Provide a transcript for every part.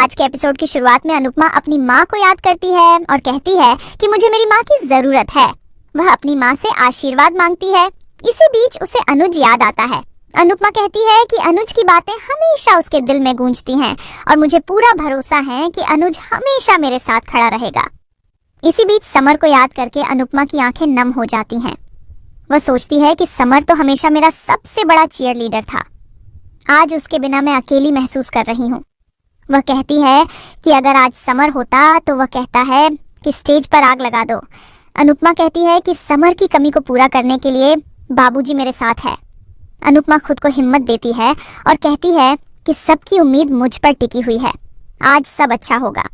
आज के एपिसोड की शुरुआत में अनुपमा अपनी माँ को याद करती है और कहती है कि मुझे मेरी माँ की जरूरत है। वह अपनी माँ से आशीर्वाद मांगती है। इसी बीच उसे अनुज याद आता है। अनुपमा कहती है कि अनुज की बातें हमेशा उसके दिल में गूंजती हैं और मुझे पूरा भरोसा है कि अनुज हमेशा मेरे साथ खड़ा रहेगा। इसी बीच समर को याद करके अनुपमा की आंखें नम हो जाती हैं। वह सोचती है कि समर तो हमेशा मेरा सबसे बड़ा चीयर लीडर था। आज उसके बिना मैं अकेली महसूस कर रही हूँ। वह कहती है कि अगर आज समर होता तो वह कहता है कि स्टेज पर आग लगा दो। अनुपमा कहती है कि समर की कमी को पूरा करने के लिए बाबूजी मेरे साथ है। अनुपमा खुद को हिम्मत देती है और कहती है कि सबकी उम्मीद मुझ पर टिकी हुई है, आज सब अच्छा होगा।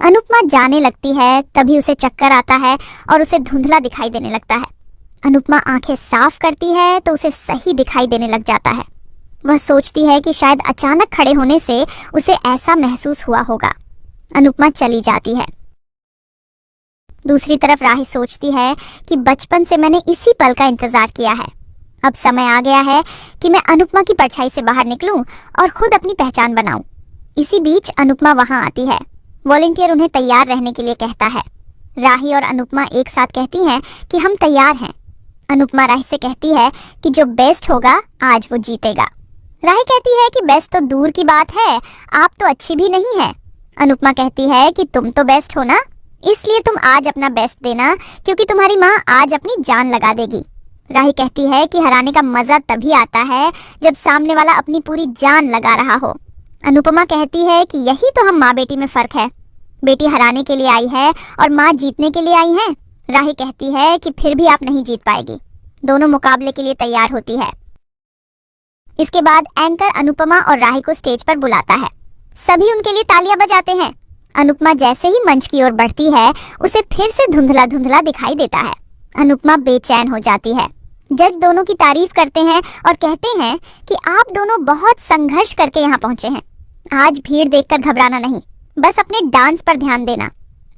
अनुपमा जाने लगती है, तभी उसे चक्कर आता है और उसे धुंधला दिखाई देने लगता है। अनुपमा आंखें साफ करती है तो उसे सही दिखाई देने लग जाता है। वह सोचती है कि शायद अचानक खड़े होने से उसे ऐसा महसूस हुआ होगा। अनुपमा चली जाती है। दूसरी तरफ राही सोचती है कि बचपन से मैंने इसी पल का इंतजार किया है। अब समय आ गया है कि मैं अनुपमा की परछाई से बाहर निकलूं और खुद अपनी पहचान बनाऊं। इसी बीच अनुपमा वहां आती है। वॉलंटियर उन्हें तैयार रहने के लिए कहता है। राही और अनुपमा एक साथ कहती हैं कि हम तैयार हैं। अनुपमा राही से कहती है कि जो बेस्ट होगा आज वो जीतेगा। राही कहती है कि बेस्ट तो दूर की बात है, आप तो अच्छी भी नहीं है। अनुपमा कहती है कि तुम तो बेस्ट हो ना, इसलिए तुम आज अपना बेस्ट देना, क्योंकि तुम्हारी माँ आज अपनी जान लगा देगी। राही कहती है कि हराने का मजा तभी आता है जब सामने वाला अपनी पूरी जान लगा रहा हो। अनुपमा कहती है कि यही तो हम माँ बेटी में फर्क है। बेटी हराने के लिए आई है और माँ जीतने के लिए आई है। राही कहती है कि फिर भी आप नहीं जीत पाएगी। दोनों मुकाबले के लिए तैयार होती है। इसके बाद एंकर अनुपमा और राही को स्टेज पर बुलाता है। सभी उनके लिए तालियां बजाते हैं। अनुपमा जैसे ही मंच की ओर बढ़ती है, उसे फिर से धुंधला धुंधला दिखाई देता है। अनुपमा बेचैन हो जाती है। जज दोनों की तारीफ करते हैं और कहते हैं कि आप दोनों बहुत संघर्ष करके यहाँ पहुंचे हैं। आज भीड़ देखकर घबराना नहीं, बस अपने डांस पर ध्यान देना।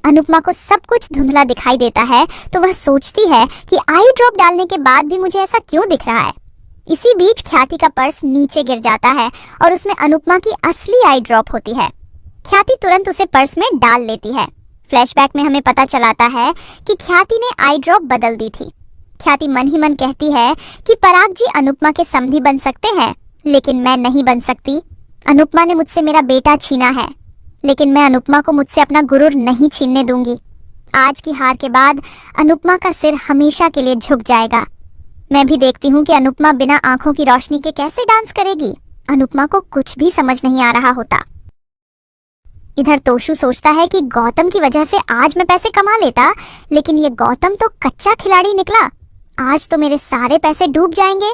अनुपमा को सब कुछ धुंधला दिखाई देता है तो वह सोचती है कि आई ड्रॉप डालने के बाद भी मुझे ऐसा क्यों दिख रहा है। इसी बीच ख्याति का पर्स नीचे गिर जाता है और उसमें अनुपमा की असली आई ड्रॉप होती है। ख्याति तुरंत उसे पर्स में डाल लेती है। फ्लैशबैक में हमें पता चलाता है कि ख्याति ने आई ड्रॉप बदल दी थी। ख्याति मन ही मन कहती है कि पराग जी अनुपमा के समधी बन सकते हैं, लेकिन मैं नहीं बन सकती। अनुपमा ने मुझसे मेरा बेटा छीना है, लेकिन मैं अनुपमा को मुझसे अपना गुरूर नहीं छीनने दूंगी। आज की हार के बाद अनुपमा का सिर हमेशा के लिए झुक जाएगा। मैं भी देखती हूँ कि अनुपमा बिना आंखों की रोशनी के कैसे डांस करेगी। अनुपमा को कुछ भी समझ नहीं आ रहा होता। इधर तोशु सोचता है कि गौतम की वजह से आज मैं पैसे कमा लेता, लेकिन ये गौतम तो कच्चा खिलाड़ी निकला। आज तो मेरे सारे पैसे डूब जाएंगे।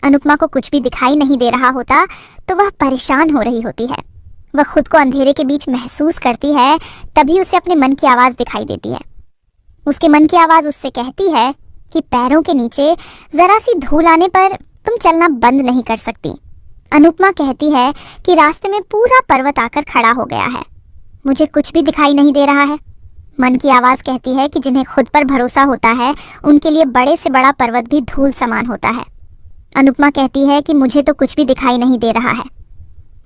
अनुपमा को कुछ भी दिखाई नहीं दे रहा होता तो वह परेशान हो रही होती है। वह खुद को अंधेरे के बीच महसूस करती है, तभी उसे अपने मन की आवाज दिखाई देती है। उसके मन की आवाज उससे कहती है कि पैरों के नीचे जरा सी धूल आने पर तुम चलना बंद नहीं कर सकती। अनुपमा कहती है कि रास्ते में पूरा पर्वत आकर खड़ा हो गया है, मुझे कुछ भी दिखाई नहीं दे रहा है। मन की आवाज कहती है कि जिन्हें खुद पर भरोसा होता है उनके लिए बड़े से बड़ा पर्वत भी धूल समान होता है। अनुपमा कहती है कि मुझे तो कुछ भी दिखाई नहीं दे रहा है,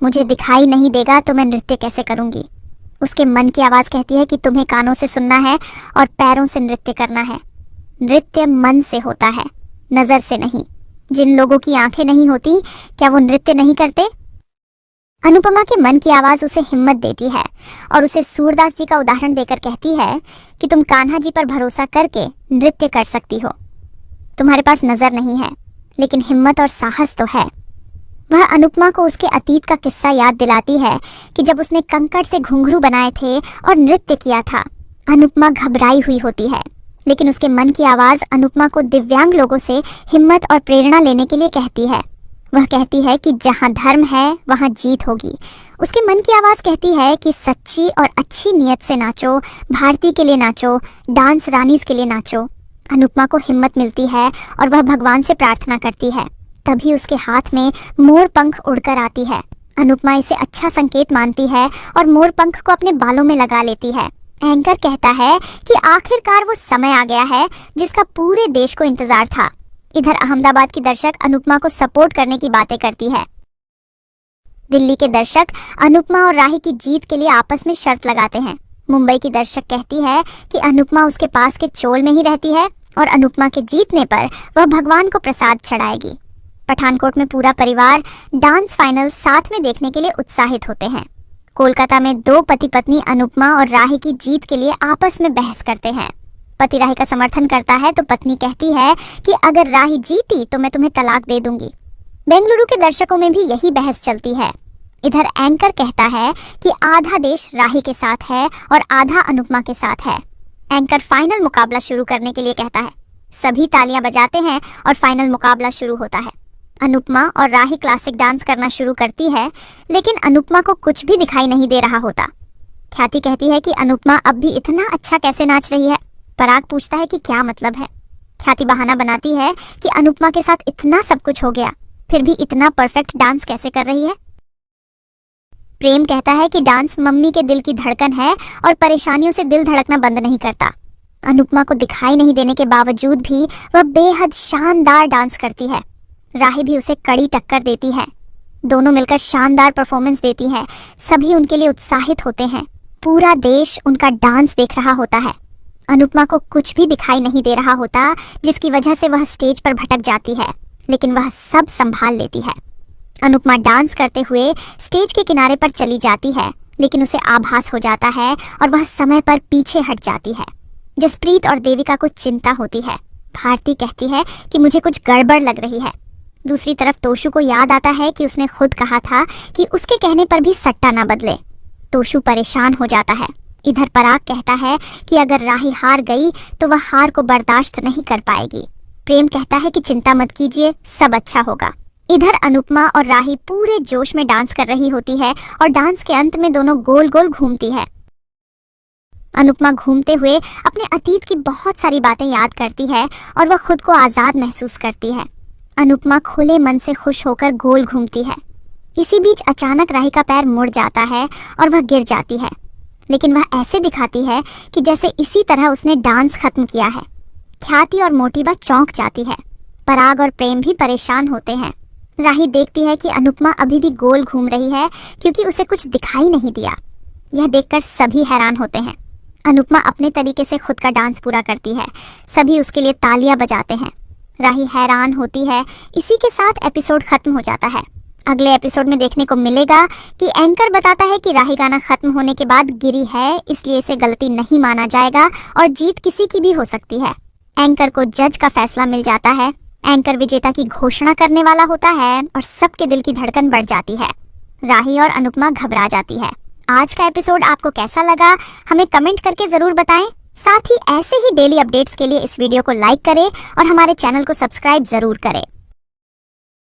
मुझे दिखाई नहीं देगा तो मैं नृत्य कैसे करूंगी। उसके मन की आवाज कहती है कि तुम्हें कानों से सुनना है और पैरों से नृत्य करना है। नृत्य मन से होता है, नजर से नहीं। जिन लोगों की आंखें नहीं होती, क्या वो नृत्य नहीं करते? अनुपमा के मन की आवाज उसे हिम्मत देती है और उसे सूरदास जी का उदाहरण देकर कहती है कि तुम कान्हा जी पर भरोसा करके नृत्य कर सकती हो। तुम्हारे पास नजर नहीं है, लेकिन हिम्मत और साहस तो है। वह अनुपमा को उसके अतीत का किस्सा याद दिलाती है कि जब उसने कंकड़ से घुंघरू बनाए थे और नृत्य किया था। अनुपमा घबराई हुई होती है, लेकिन उसके मन की आवाज अनुपमा को दिव्यांग लोगों से हिम्मत और प्रेरणा लेने के लिए कहती है। वह कहती है कि जहां धर्म है वहां जीत होगी। उसके मन की आवाज कहती है कि सच्ची और अच्छी नीयत से नाचो, भारती के लिए नाचो, डांस रानीज के लिए नाचो। अनुपमा को हिम्मत मिलती है और वह भगवान से प्रार्थना करती है। तभी उसके हाथ में मोर पंख उड़कर आती है। अनुपमा इसे अच्छा संकेत मानती है और मोर पंख को अपने बालों में लगा लेती है। एंकर कहता है कि आखिरकार वो समय आ गया है जिसका पूरे देश को इंतजार था। इधर अहमदाबाद की दर्शक अनुपमा को सपोर्ट करने की बातें करती है। दिल्ली के दर्शक अनुपमा और राही की जीत के लिए आपस में शर्त लगाते हैं। मुंबई की दर्शक कहती है कि अनुपमा उसके पास के चोल में ही रहती है और अनुपमा के जीतने पर वह भगवान को प्रसाद चढ़ाएगी। पठानकोट में पूरा परिवार डांस फाइनल साथ में देखने के लिए उत्साहित होते हैं। कोलकाता में दो पति पत्नी अनुपमा और राही की जीत के लिए आपस में बहस करते हैं। पति राही का समर्थन करता है तो पत्नी कहती है कि अगर राही जीती तो मैं तुम्हें तलाक दे दूंगी। बेंगलुरु के दर्शकों में भी यही बहस चलती है। इधर एंकर कहता है कि आधा देश राही के साथ है और आधा अनुपमा के साथ है। एंकर फाइनल मुकाबला शुरू करने के लिए कहता है। सभी तालियां बजाते हैं और फाइनल मुकाबला शुरू होता है। अनुपमा और राही क्लासिक डांस करना शुरू करती है, लेकिन अनुपमा को कुछ भी दिखाई नहीं दे रहा होता। ख्याति कहती है कि अनुपमा अब भी इतना अच्छा कैसे नाच रही है। पराग पूछता है कि क्या मतलब है। ख्याति बहाना बनाती है कि अनुपमा के साथ इतना सब कुछ हो गया, फिर भी इतना परफेक्ट डांस कैसे कर रही है। प्रेम कहता है कि डांस मम्मी के दिल की धड़कन है और परेशानियों से दिल धड़कना बंद नहीं करता। अनुपमा को दिखाई नहीं देने के बावजूद भी वह बेहद शानदार डांस करती है। राही भी उसे कड़ी टक्कर देती है। दोनों मिलकर शानदार परफॉर्मेंस देती है। सभी उनके लिए उत्साहित होते हैं। पूरा देश उनका डांस देख रहा होता है। अनुपमा को कुछ भी दिखाई नहीं दे रहा होता, जिसकी वजह से वह स्टेज पर भटक जाती है, लेकिन वह सब संभाल लेती है। अनुपमा डांस करते हुए स्टेज के किनारे पर चली जाती है, लेकिन उसे आभास हो जाता है और वह समय पर पीछे हट जाती है। जसप्रीत और देविका को चिंता होती है। भारती कहती है कि मुझे कुछ गड़बड़ लग रही है। दूसरी तरफ तोशु को याद आता है कि उसने खुद कहा था कि उसके कहने पर भी सट्टा ना बदले। तोशु परेशान हो जाता है। इधर पराग कहता है कि अगर राही हार गई तो वह हार को बर्दाश्त नहीं कर पाएगी। प्रेम कहता है कि चिंता मत कीजिए, सब अच्छा होगा। इधर अनुपमा और राही पूरे जोश में डांस कर रही होती है और डांस के अंत में दोनों गोल गोल घूमती है। अनुपमा घूमते हुए अपने अतीत की बहुत सारी बातें याद करती है और वह खुद को आजाद महसूस करती है। अनुपमा खुले मन से खुश होकर गोल घूमती है। इसी बीच अचानक राही का पैर मुड़ जाता है और वह गिर जाती है, लेकिन वह ऐसे दिखाती है कि जैसे इसी तरह उसने डांस खत्म किया है। ख्याति और मोटिबा चौंक जाती है। पराग और प्रेम भी परेशान होते हैं। राही देखती है कि अनुपमा अभी भी गोल घूम रही है क्योंकि उसे कुछ दिखाई नहीं दिया। यह देखकर सभी हैरान होते हैं। अनुपमा अपने तरीके से खुद का डांस पूरा करती है। सभी उसके लिए तालियां बजाते हैं। राही हैरान होती है। इसी के साथ एपिसोड खत्म हो जाता है। अगले एपिसोड में देखने को मिलेगा कि एंकर बताता है कि राही गाना खत्म होने के बाद गिरी है, इसलिए इसे गलती नहीं माना जाएगा और जीत किसी की भी हो सकती है। एंकर को जज का फैसला मिल जाता है। एंकर विजेता की घोषणा करने वाला होता है और सबके दिल की धड़कन बढ़ जाती है। राही और अनुपमा घबरा जाती है। आज का एपिसोड आपको कैसा लगा, हमें कमेंट करके जरूर बताएं। साथ ही ऐसे ही डेली अपडेट्स के लिए इस वीडियो को लाइक करें और हमारे चैनल को सब्सक्राइब जरूर करें।